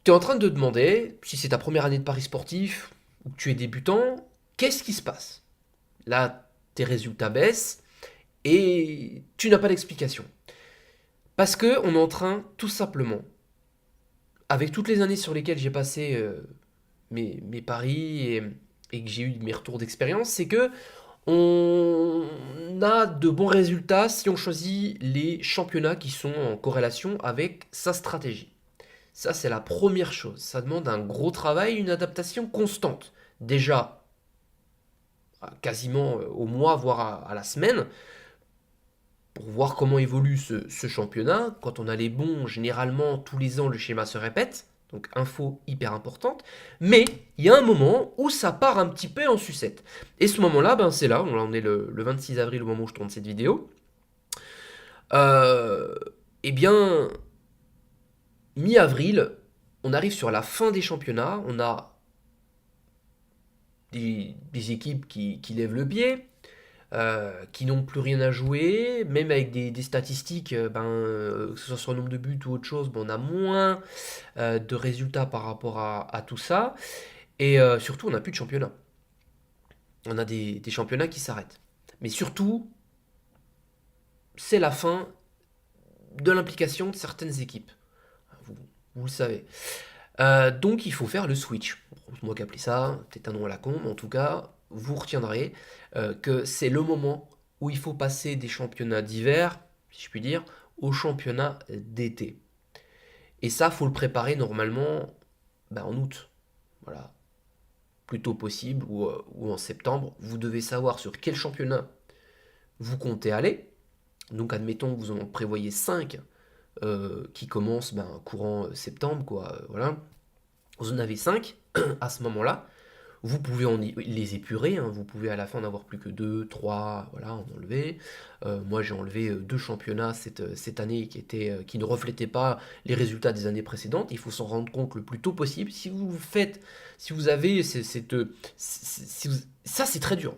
Tu es en train de te demander, si c'est ta première année de paris sportif ou que tu es débutant, qu'est-ce qui se passe? Là, tes résultats baissent et tu n'as pas d'explication. Parce que on est en train, tout simplement, avec toutes les années sur lesquelles j'ai passé mes paris et que j'ai eu mes retours d'expérience, c'est que on a de bons résultats si on choisit les championnats qui sont en corrélation avec sa stratégie. Ça, c'est la première chose. Ça demande un gros travail, une adaptation constante. Déjà, quasiment au mois, voire à la semaine, pour voir comment évolue ce championnat. Quand on a les bons, généralement, tous les ans, le schéma se répète. Donc, info hyper importante. Mais il y a un moment où ça part un petit peu en sucette. Et ce moment-là, ben, c'est là. On est le 26 avril, au moment où je tourne cette vidéo. Euh, eh bien, mi-avril, on arrive sur la fin des championnats. On a des équipes qui lèvent le pied, qui n'ont plus rien à jouer, même avec des statistiques, que ce soit sur le nombre de buts ou autre chose, ben, on a moins de résultats par rapport à tout ça. Et surtout, on n'a plus de championnat. On a des championnats qui s'arrêtent. Mais surtout, c'est la fin de l'implication de certaines équipes. Vous, vous le savez. Donc il faut faire le switch. Bon, c'est moi qui appelle ça, peut-être un nom à la con, mais en tout cas, vous retiendrez que c'est le moment où il faut passer des championnats d'hiver, si je puis dire, aux championnats d'été. Et ça, faut le préparer normalement en août. Voilà, plus tôt possible ou en septembre. Vous devez savoir sur quel championnat vous comptez aller. Donc admettons que vous en prévoyez 5 qui commencent courant septembre, quoi. Voilà. Vous en avez 5 à ce moment-là. Vous pouvez les épurer, hein. Vous pouvez à la fin en avoir plus que 2, 3, voilà, en enlever. Moi j'ai enlevé 2 championnats cette année qui ne reflétaient pas les résultats des années précédentes. Il faut s'en rendre compte le plus tôt possible. Si vous avez ça c'est très dur.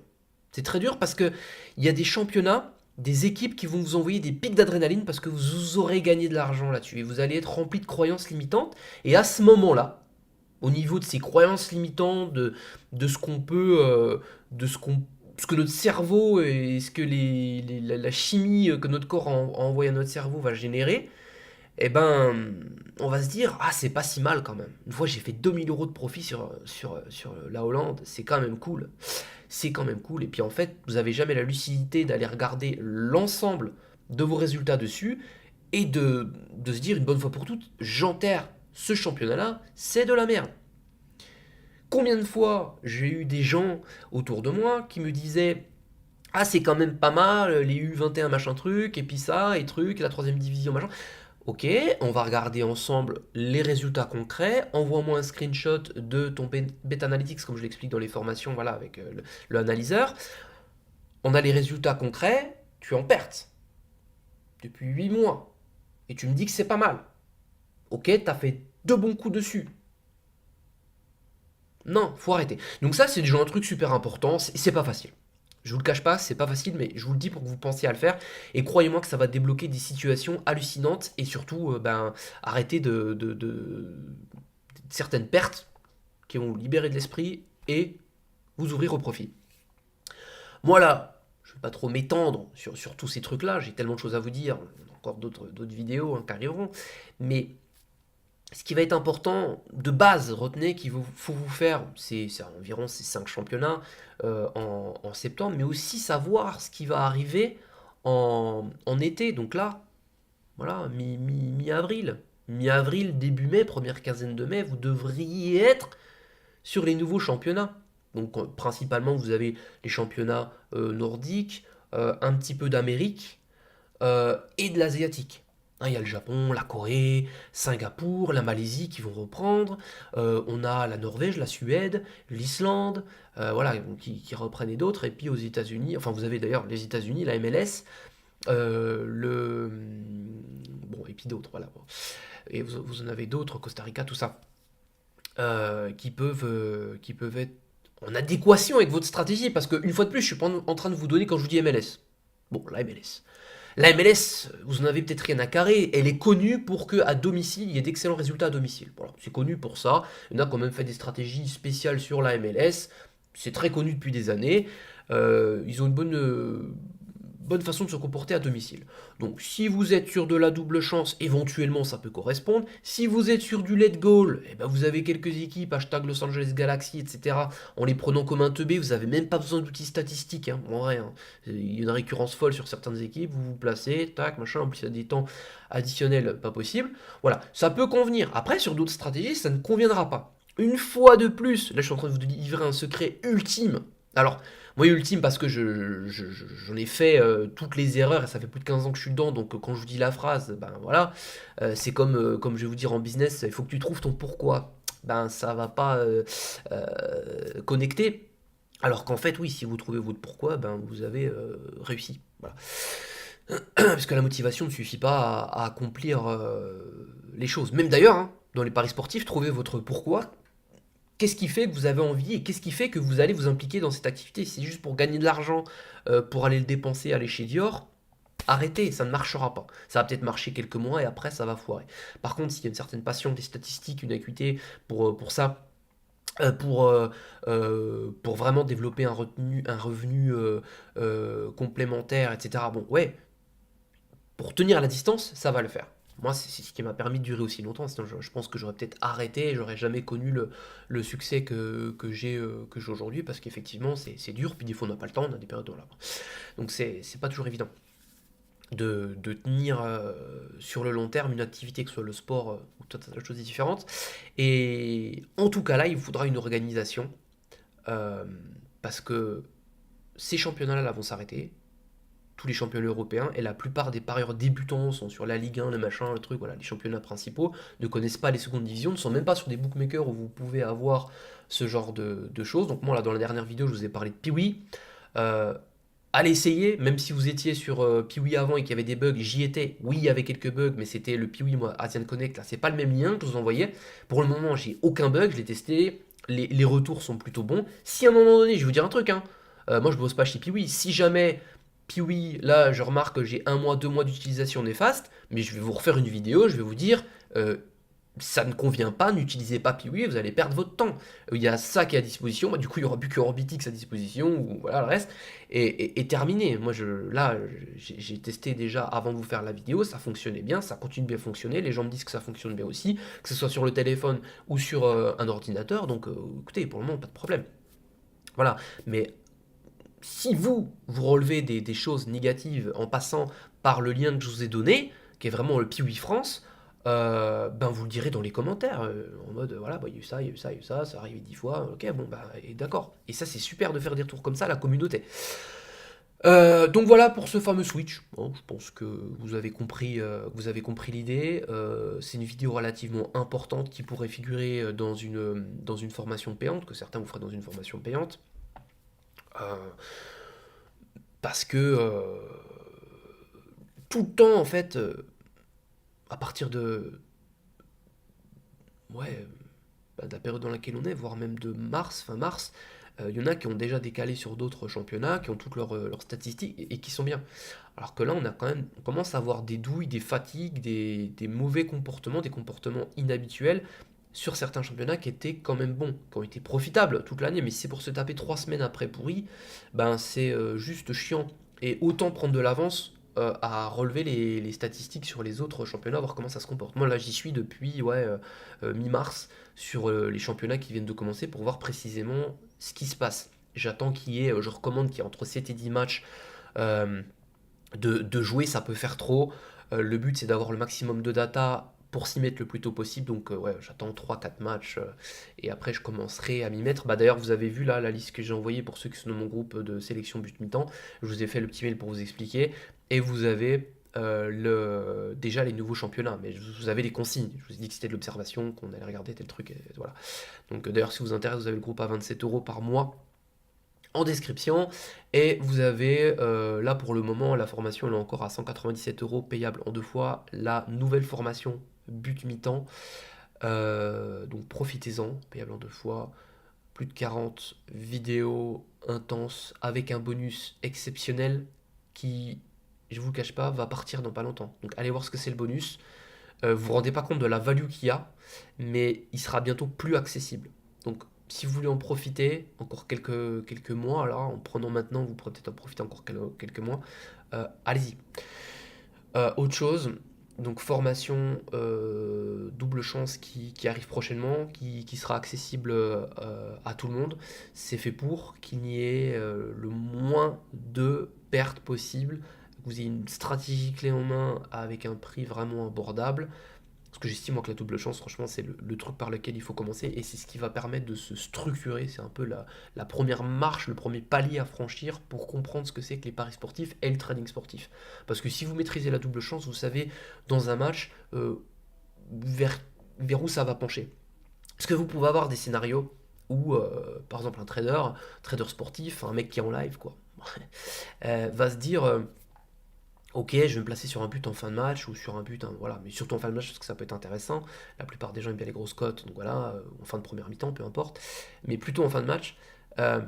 C'est très dur parce que il y a des championnats, des équipes qui vont vous envoyer des pics d'adrénaline parce que vous aurez gagné de l'argent là-dessus et vous allez être rempli de croyances limitantes. Et à ce moment-là, au niveau de ces croyances limitantes, de ce qu'on peut, ce que notre cerveau et ce que la chimie que notre corps a envoyé à notre cerveau va générer, eh ben, on va se dire, ah, c'est pas si mal quand même. Une fois, j'ai fait 2000 € de profit sur la Hollande, c'est quand même cool. C'est quand même cool. Et puis en fait, vous n'avez jamais la lucidité d'aller regarder l'ensemble de vos résultats dessus et de se dire une bonne fois pour toutes, j'enterre ce championnat-là, c'est de la merde. Combien de fois j'ai eu des gens autour de moi qui me disaient ah c'est quand même pas mal les U21 machin truc et puis ça et truc la troisième division machin. Ok, on va regarder ensemble les résultats concrets. Envoie-moi un screenshot de ton beta analytics comme je l'explique dans les formations, voilà avec le analyseur. On a les résultats concrets. Tu es en perte depuis 8 mois et tu me dis que c'est pas mal. Ok, t'as fait 2 bons coups dessus. Non, faut arrêter. Donc ça, c'est déjà un truc super important. C'est pas facile. Je vous le cache pas, c'est pas facile, mais je vous le dis pour que vous pensiez à le faire. Et croyez-moi que ça va débloquer des situations hallucinantes et surtout, arrêter certaines pertes qui vont vous libérer de l'esprit et vous ouvrir au profit. Moi là, je vais pas trop m'étendre sur tous ces trucs-là. J'ai tellement de choses à vous dire. On a encore d'autres vidéos qui arriveront. Mais ce qui va être important de base, retenez qu'il faut vous faire, c'est environ ces 5 championnats en septembre, mais aussi savoir ce qui va arriver en été. Donc là, voilà, mi-avril. Mi-avril, début mai, première quinzaine de mai, vous devriez être sur les nouveaux championnats. Donc principalement, vous avez les championnats nordiques, un petit peu d'Amérique et de l'asiatique. Hein, il y a le Japon, la Corée, Singapour, la Malaisie qui vont reprendre. On a la Norvège, la Suède, l'Islande, voilà, qui reprennent et d'autres. Et puis aux États-Unis, enfin vous avez d'ailleurs les États-Unis, la MLS, bon, et puis d'autres, voilà. Et vous en avez d'autres, Costa Rica, tout ça, qui peuvent être en adéquation avec votre stratégie. Parce qu'une fois de plus, je suis pas en train de vous donner quand je vous dis MLS. Bon, la MLS. La MLS, vous en avez peut-être rien à carrer, elle est connue pour qu'à domicile, il y ait d'excellents résultats à domicile. Voilà, c'est connu pour ça. Il y en a quand même fait des stratégies spéciales sur la MLS. C'est très connu depuis des années. Ils ont une bonne façon de se comporter à domicile. Donc si vous êtes sur de la double chance, éventuellement ça peut correspondre. Si vous êtes sur du let goal, eh ben vous avez quelques équipes, hashtag Los Angeles Galaxy, etc. En les prenant comme un teubé, vous n'avez même pas besoin d'outils statistiques, hein, en vrai. Hein. Il y a une récurrence folle sur certaines équipes, vous vous placez, tac, machin, en plus il y a des temps additionnels, pas possible. Voilà, ça peut convenir. Après, sur d'autres stratégies, ça ne conviendra pas. Une fois de plus, là je suis en train de vous livrer un secret ultime. Alors, moi, ultime parce que j'en ai fait toutes les erreurs et ça fait plus de 15 ans que je suis dedans. Donc, quand je vous dis la phrase, ben voilà, c'est comme je vais vous dire en business, il faut que tu trouves ton pourquoi. Ben, ça va pas connecter. Alors qu'en fait, oui, si vous trouvez votre pourquoi, ben vous avez réussi. Voilà. Parce que la motivation ne suffit pas à accomplir les choses. Même d'ailleurs, hein, dans les paris sportifs, trouver votre pourquoi. Qu'est-ce qui fait que vous avez envie et qu'est-ce qui fait que vous allez vous impliquer dans cette activité? Si c'est juste pour gagner de l'argent, pour aller le dépenser, aller chez Dior, arrêtez, ça ne marchera pas. Ça va peut-être marcher quelques mois et après ça va foirer. Par contre, s'il y a une certaine passion, des statistiques, une acuité pour ça, pour vraiment développer un revenu complémentaire, etc. Bon, ouais, pour tenir la distance, ça va le faire. Moi, c'est ce qui m'a permis de durer aussi longtemps. Sinon, je pense que j'aurais peut-être arrêté et j'aurais jamais connu le succès que j'ai aujourd'hui parce qu'effectivement, c'est dur. Puis des fois, on n'a pas le temps, on a des périodes où on l'a pas. Donc, c'est pas toujours évident de tenir sur le long terme une activité, que ce soit le sport ou tout un tas de choses différentes. Et en tout cas, là, il vous faudra une organisation euh, parce que ces championnats-là là, vont s'arrêter tous les championnats européens et la plupart des parieurs débutants sont sur la Ligue 1, le machin, le truc, voilà, les championnats principaux, ne connaissent pas les secondes divisions, ne sont même pas sur des bookmakers où vous pouvez avoir ce genre de choses. Donc moi là dans la dernière vidéo je vous ai parlé de Piwi. Euh, Allez essayer, même si vous étiez sur Piwi avant et qu'il y avait des bugs, j'y étais. Oui, il y avait quelques bugs, mais c'était le Piwi, moi, Asian Connect, là, c'est pas le même lien que je vous envoyais. Pour le moment, j'ai aucun bug, je l'ai testé, les retours sont plutôt bons. Si à un moment donné, je vais vous dire un truc, hein, moi je bosse pas chez Piwi, si jamais Piwi, là, je remarque que j'ai 1 mois, 2 mois d'utilisation néfaste, mais je vais vous refaire une vidéo, je vais vous dire, euh, ça ne convient pas, n'utilisez pas Piwi, vous allez perdre votre temps. Il y a ça qui est à disposition, bah, du coup il n'y aura plus que Orbitix à disposition, ou voilà le reste, et terminé. Moi là, j'ai testé déjà avant de vous faire la vidéo, ça fonctionnait bien, ça continue de bien fonctionner, les gens me disent que ça fonctionne bien aussi, que ce soit sur le téléphone ou sur un ordinateur, donc écoutez, pour le moment, pas de problème. Voilà, mais si vous relevez des choses négatives en passant par le lien que je vous ai donné, qui est vraiment le Piwi France, ben vous le direz dans les commentaires, en mode voilà, bah, il y a eu ça, il y a eu ça, il y a eu ça, ça arrivé 10 fois, ok, bon, bah, et d'accord. Et ça, c'est super de faire des retours comme ça à la communauté. Donc voilà pour ce fameux Switch. Bon, je pense que vous avez compris l'idée. C'est une vidéo relativement importante qui pourrait figurer dans une formation payante, que certains vous feraient dans une formation payante. Euh, Parce que tout le temps, en fait, à partir ouais, de la période dans laquelle on est, voire même de mars, fin mars, il y en a qui ont déjà décalé sur d'autres championnats, qui ont toutes leurs statistiques et qui sont bien. Alors que là, on commence à avoir des douilles, des fatigues, des mauvais comportements, des comportements inhabituels sur certains championnats qui étaient quand même bons, qui ont été profitables toute l'année. Mais si c'est pour se taper 3 semaines après pourri, ben c'est juste chiant. Et autant prendre de l'avance à relever les statistiques sur les autres championnats, voir comment ça se comporte. Moi là j'y suis depuis ouais, mi-mars sur les championnats qui viennent de commencer pour voir précisément ce qui se passe. J'attends qu'il y ait, je recommande qu'il y ait entre 7 et 10 matchs euh, de jouer, ça peut faire trop. Le but c'est d'avoir le maximum de data pour s'y mettre le plus tôt possible. Donc ouais, j'attends 3 4 matchs et après je commencerai à m'y mettre. Bah, d'ailleurs vous avez vu là la liste que j'ai envoyée pour ceux qui sont dans mon groupe de sélection but mi-temps. Je vous ai fait le petit mail pour vous expliquer. Et vous avez déjà les nouveaux championnats. Mais vous avez les consignes. Je vous ai dit que c'était de l'observation, qu'on allait regarder tel truc. Et voilà. Donc d'ailleurs si vous intéresse, vous avez le groupe à 27 € par mois en description. Et vous avez là pour le moment, la formation elle est encore à 197 € payable en 2 fois. La nouvelle formation but mi-temps. Donc profitez-en, payable en 2 fois. Plus de 40 vidéos intenses avec un bonus exceptionnel qui je vous le cache pas, va partir dans pas longtemps. Donc allez voir ce que c'est le bonus. Vous vous rendez pas compte de la value qu'il y a, mais il sera bientôt plus accessible. Donc si vous voulez en profiter, encore quelques mois, là, en prenant maintenant, vous pourrez peut-être en profiter encore quelques mois, allez-y. Autre chose, donc formation double chance qui arrive prochainement, qui sera accessible à tout le monde. C'est fait pour qu'il n'y ait le moins de pertes possible, que vous ayez une stratégie clé en main avec un prix vraiment abordable. Parce que j'estime moi que la double chance, franchement, c'est le truc par lequel il faut commencer et c'est ce qui va permettre de se structurer. C'est un peu la première marche, le premier palier à franchir pour comprendre ce que c'est que les paris sportifs et le trading sportif. Parce que si vous maîtrisez la double chance, vous savez dans un match vers où ça va pencher. Parce que vous pouvez avoir des scénarios où, par exemple, un trader sportif, un mec qui est en live, quoi, va se dire. Ok, je vais me placer sur un but en fin de match ou sur un but, hein, voilà, mais surtout en fin de match parce que ça peut être intéressant. La plupart des gens aiment bien les grosses cotes, donc voilà, en fin de première mi-temps, peu importe. Mais plutôt en fin de match, euh,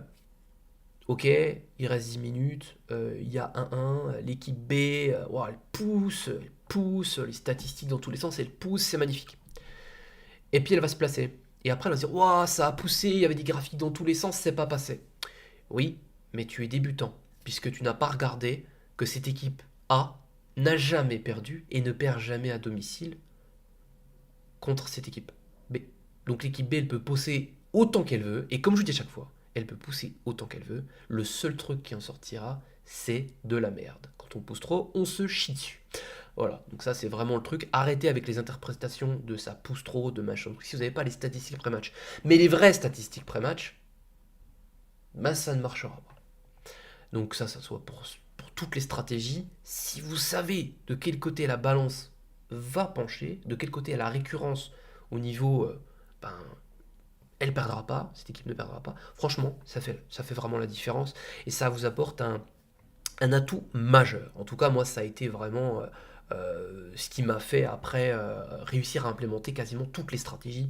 ok, il reste 10 minutes, il y a 1-1, l'équipe B, ouah, elle pousse, les statistiques dans tous les sens, elle pousse, c'est magnifique. Et puis elle va se placer. Et après elle va se dire, ouah, ça a poussé, il y avait des graphiques dans tous les sens, c'est pas passé. Oui, mais tu es débutant, puisque tu n'as pas regardé que cette équipe A n'a jamais perdu et ne perd jamais à domicile contre cette équipe B. Donc l'équipe B, elle peut pousser autant qu'elle veut, et comme je dis à chaque fois, elle peut pousser autant qu'elle veut. Le seul truc qui en sortira, c'est de la merde. Quand on pousse trop, on se chie dessus. Voilà, donc ça c'est vraiment le truc. Arrêtez avec les interprétations de ça pousse trop, de machin. Si vous n'avez pas les statistiques pré-match, mais les vraies statistiques pré-match, bah ça ne marchera pas. Donc ça soit pour toutes les stratégies. Si vous savez de quel côté la balance va pencher, de quel côté la récurrence au niveau, ben, elle perdra pas, cette équipe ne perdra pas. Franchement, ça fait vraiment la différence et ça vous apporte un atout majeur. En tout cas, moi, ça a été vraiment ce qui m'a fait après réussir à implémenter quasiment toutes les stratégies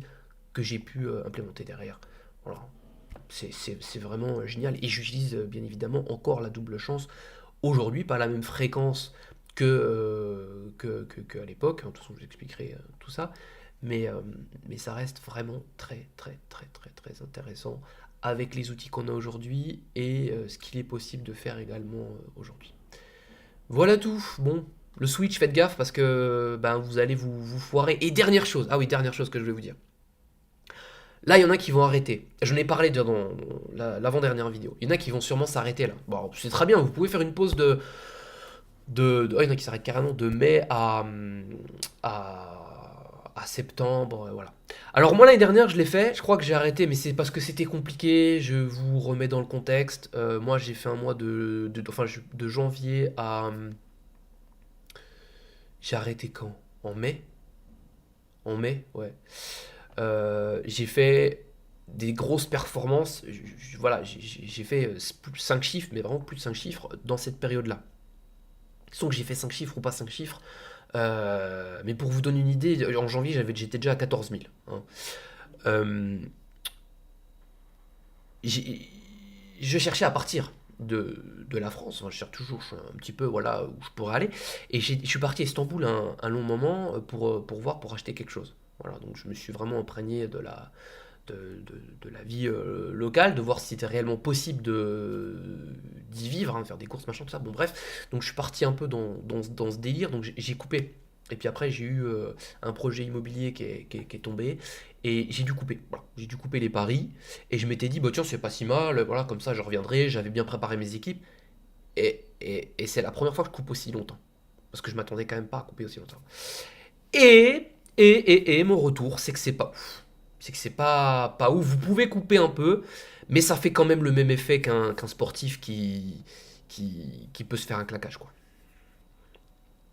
que j'ai pu implémenter derrière. Voilà. C'est vraiment génial. Et j'utilise bien évidemment encore la double chance aujourd'hui, pas à la même fréquence que à l'époque. De toute façon, je vous expliquerai tout ça. Mais ça reste vraiment très, très, très, très, très intéressant avec les outils qu'on a aujourd'hui et ce qu'il est possible de faire également aujourd'hui. Voilà tout. Bon, le switch, faites gaffe parce que ben, vous allez vous foirer. Et dernière chose, ah oui, dernière chose que je vais vous dire. Là, il y en a qui vont arrêter. J'en ai parlé déjà dans l'avant-dernière vidéo. Il y en a qui vont sûrement s'arrêter là. Bon, c'est très bien, vous pouvez faire une pause oh, il y en a qui s'arrêtent carrément de mai à septembre, voilà. Alors moi l'année dernière je l'ai fait, je crois que j'ai arrêté, mais c'est parce que c'était compliqué, je vous remets dans le contexte. Moi j'ai fait un mois enfin, de janvier à... J'ai arrêté quand? En mai? En mai, ouais. J'ai fait des grosses performances, voilà, j'ai fait plus de 5 chiffres, mais vraiment plus de 5 chiffres dans cette période-là. Sans que j'ai fait 5 chiffres ou pas 5 chiffres, mais pour vous donner une idée, en janvier j'étais déjà à 14 000. Hein. Euh, je cherchais à partir de la France, enfin, je cherche toujours un petit peu voilà, où je pourrais aller, et je suis parti à Istanbul un long moment pour voir, pour acheter quelque chose. Voilà, donc je me suis vraiment imprégné de la vie locale, de voir si c'était réellement possible d'y vivre, hein, de faire des courses, machin, tout ça. Bon, bref, donc je suis parti un peu dans ce délire, donc j'ai coupé. Et puis après, j'ai eu un projet immobilier qui est tombé, et j'ai dû couper. Voilà. J'ai dû couper les paris, et je m'étais dit, bah tiens, c'est pas si mal, voilà, comme ça je reviendrai, j'avais bien préparé mes équipes, et c'est la première fois que je coupe aussi longtemps. Parce que je m'attendais quand même pas à couper aussi longtemps. Et mon retour, c'est que c'est pas ouf. C'est que c'est pas ouf. Vous pouvez couper un peu, mais ça fait quand même le même effet qu'un sportif qui peut se faire un claquage, quoi.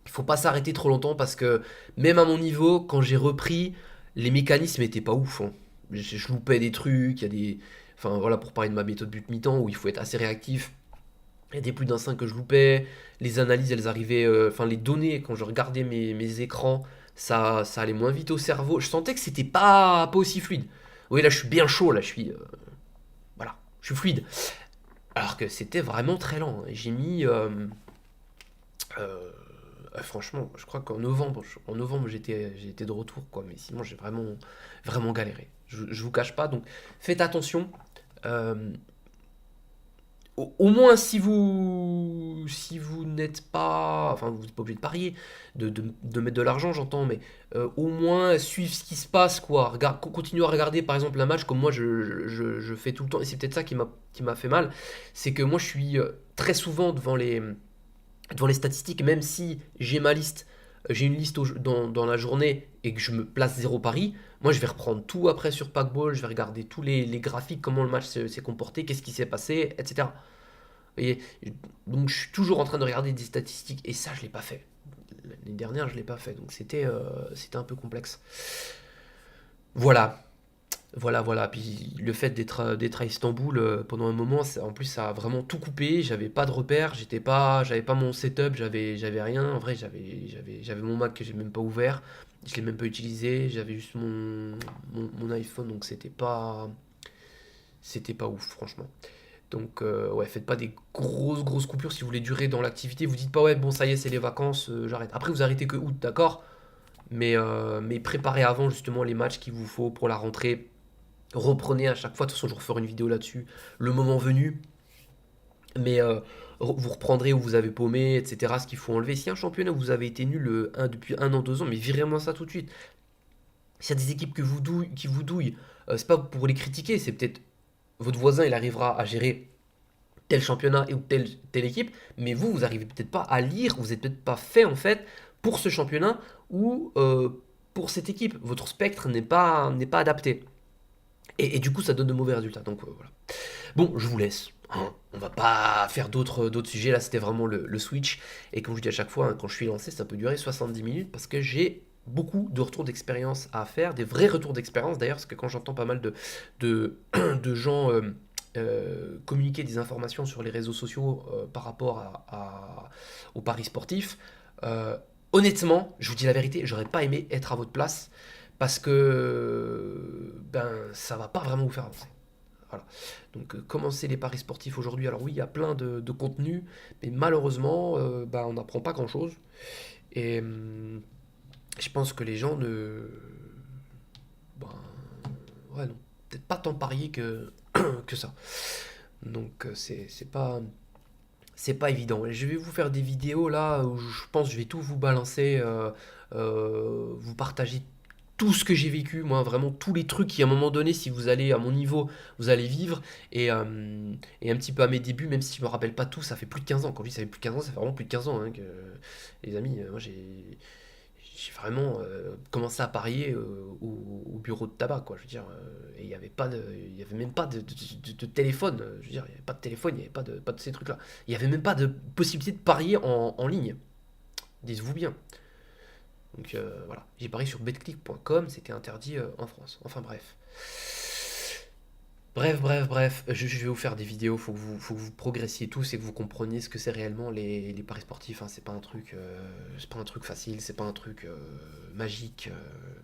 Il faut pas s'arrêter trop longtemps parce que même à mon niveau, quand j'ai repris, les mécanismes étaient pas ouf. Hein. Je loupais des trucs, il y a des... Enfin voilà, pour parler de ma méthode but mi-temps, où il faut être assez réactif, il y a des plus d'un 5 que je loupais, les analyses elles arrivaient, enfin les données, quand je regardais mes écrans, ça allait moins vite au cerveau, je sentais que c'était pas aussi fluide. Oui là je suis bien chaud, là je suis... voilà, je suis fluide. Alors que c'était vraiment très lent, hein. J'ai mis... Euh, Franchement, je crois qu'en novembre j'étais de retour, quoi. Mais sinon, j'ai vraiment galéré. Je vous cache pas. Donc, faites attention. Euh, au moins, si vous n'êtes pas, enfin, vous n'êtes pas obligé de parier, de mettre de l'argent, j'entends, mais au moins suivre ce qui se passe, quoi. Continuer à regarder, par exemple, un match comme moi, je fais tout le temps, et c'est peut-être ça qui m'a fait mal, c'est que moi, je suis très souvent devant les statistiques, même si j'ai ma liste, j'ai une liste dans la journée et que je me place zéro pari, moi je vais reprendre tout après sur Packball, je vais regarder tous les graphiques, comment le match s'est comporté, qu'est-ce qui s'est passé, etc. Vous voyez. Donc je suis toujours en train de regarder des statistiques et ça je l'ai pas fait. L'année dernière je l'ai pas fait, donc c'était un peu complexe. Voilà. Voilà, voilà. Puis le fait d'être à Istanbul pendant un moment, en plus ça a vraiment tout coupé. J'avais pas de repères, j'avais pas mon setup, j'avais rien. En vrai, j'avais mon Mac que j'ai même pas ouvert, je l'ai même pas utilisé. J'avais juste mon iPhone, donc c'était pas ouf, franchement. Donc ouais, faites pas des grosses coupures si vous voulez durer dans l'activité. Vous dites pas ouais, bon ça y est, c'est les vacances, j'arrête. Après vous arrêtez que août, d'accord? Mais préparez avant justement les matchs qu'il vous faut pour la rentrée. Reprenez à chaque fois, de toute façon je referai une vidéo là-dessus, le moment venu, mais vous reprendrez où vous avez paumé, etc. Ce qu'il faut enlever. Si un championnat où vous avez été nul depuis 1 an, 2 ans, mais virez-moi ça tout de suite. S'il y a des équipes qui vous douillent, c'est pas pour les critiquer, c'est peut-être votre voisin, il arrivera à gérer tel championnat ou telle équipe, mais vous arrivez peut-être pas à lire, vous n'êtes peut-être pas fait en fait pour ce championnat ou pour cette équipe. Votre spectre n'est pas adapté. Et du coup, ça donne de mauvais résultats. Donc voilà. Bon, je vous laisse, hein. On va pas faire d'autres sujets. Là, c'était vraiment le switch. Et comme je dis à chaque fois, hein, quand je suis lancé, ça peut durer 70 minutes parce que j'ai beaucoup de retours d'expérience à faire, des vrais retours d'expérience d'ailleurs, parce que quand j'entends pas mal de, de gens communiquer des informations sur les réseaux sociaux par rapport aux paris sportifs, euh, honnêtement, je vous dis la vérité, j'aurais pas aimé être à votre place parce que ben ça va pas vraiment vous faire avancer. Voilà. Donc commencer les paris sportifs aujourd'hui, alors oui, il y a plein de contenus, mais malheureusement, ben, on n'apprend pas grand-chose. Et je pense que les gens ne... Ben, ouais, non, peut-être pas tant parier que ça. Donc c'est pas évident. Et je vais vous faire des vidéos là où je pense que je vais tout vous balancer, vous partager tout ce que j'ai vécu, moi vraiment tous les trucs qui à un moment donné, si vous allez à mon niveau, vous allez vivre et un petit peu à mes débuts, même si je me rappelle pas tout, ça fait plus de 15 ans. Quand je dis ça fait plus de 15 ans, ça fait vraiment plus de 15 ans, hein, que les amis, moi j'ai vraiment commencé à parier au bureau de tabac, quoi. Je veux dire, et il y avait même pas de téléphone. Je veux dire, il n'y avait pas de téléphone, il n'y avait pas de ces trucs-là. Il n'y avait même pas de possibilité de parier en ligne. Dites-vous bien. Donc voilà, j'ai parié sur betclic.com, c'était interdit en France. Enfin bref. Bref, bref, bref, je vais vous faire des vidéos, faut que vous progressiez tous et que vous compreniez ce que c'est réellement les paris sportifs, hein. C'est pas un truc facile, c'est pas un truc magique,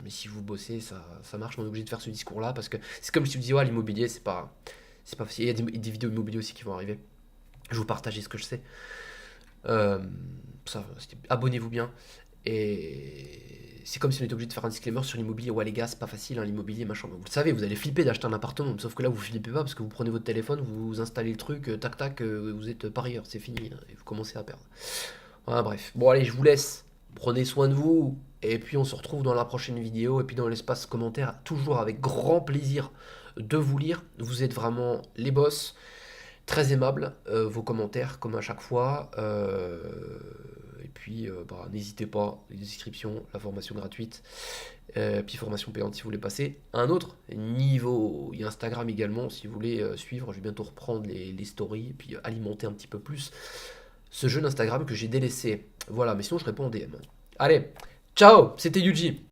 mais si vous bossez, ça marche. On est obligé de faire ce discours-là parce que c'est comme si vous disiez, ouais, l'immobilier, c'est pas facile. Il y a des vidéos immobilier aussi qui vont arriver. Je vous partager ce que je sais. Euh, Abonnez-vous bien. Et c'est comme si on était obligé de faire un disclaimer sur l'immobilier. Ouais, les gars, c'est pas facile, hein, l'immobilier, machin. Vous le savez, vous allez flipper d'acheter un appartement. Sauf que là, vous flippez pas parce que vous prenez votre téléphone, vous installez le truc, tac tac, vous êtes parieur, c'est fini, hein, et vous commencez à perdre. Voilà, bref. Bon, allez, je vous laisse. Prenez soin de vous. Et puis, on se retrouve dans la prochaine vidéo. Et puis, dans l'espace commentaire, toujours avec grand plaisir de vous lire. Vous êtes vraiment les boss. Très aimable, vos commentaires, comme à chaque fois. Et puis, bah, n'hésitez pas, les inscriptions, la formation gratuite, puis formation payante si vous voulez passer à un autre niveau. Il y a Instagram également, si vous voulez suivre. Je vais bientôt reprendre les stories, et puis alimenter un petit peu plus ce jeu d'Instagram que j'ai délaissé. Voilà, mais sinon je réponds en DM. Allez, ciao, c'était Yuji.